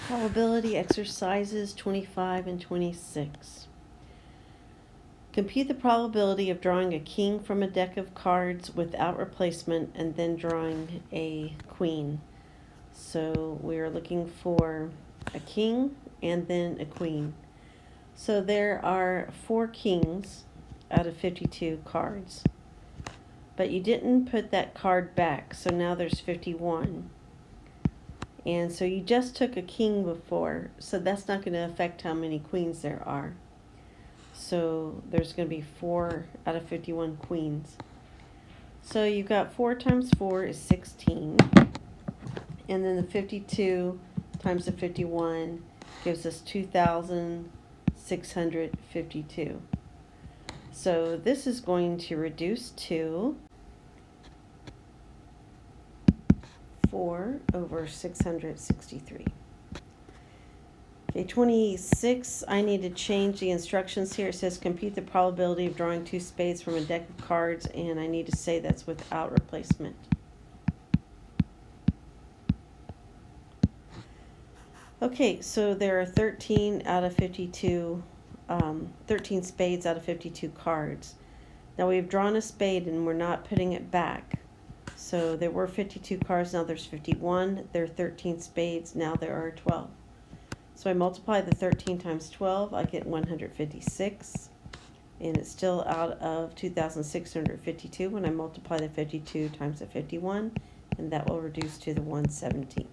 Probability exercises 25 and 26. Compute the probability of drawing a king from a deck of cards without replacement and then drawing a queen. So we are looking for a king and then a queen. So there are 4 kings out of 52 cards. But you didn't put that card back, so now there's 51. And so you just took a king before, so that's not going to affect how many queens there are. So there's going to be 4 out of 51 queens. So you've got 4 times 4 is 16. And then the 52 times the 51 gives us 2,652. So this is going to reduce to 4 over 663. Okay, 26, I need to change the instructions here. It says compute the probability of drawing 2 spades from a deck of cards, and I need to say that's without replacement. Okay, so there are 13 out of 52, 13 spades out of 52 cards. Now we've drawn a spade and we're not putting it back. So there were 52 cards, now there's 51. There are 13 spades, now there are 12. So I multiply the 13 times 12, I get 156. And it's still out of 2,652 when I multiply the 52 times the 51, and that will reduce to the 1/17.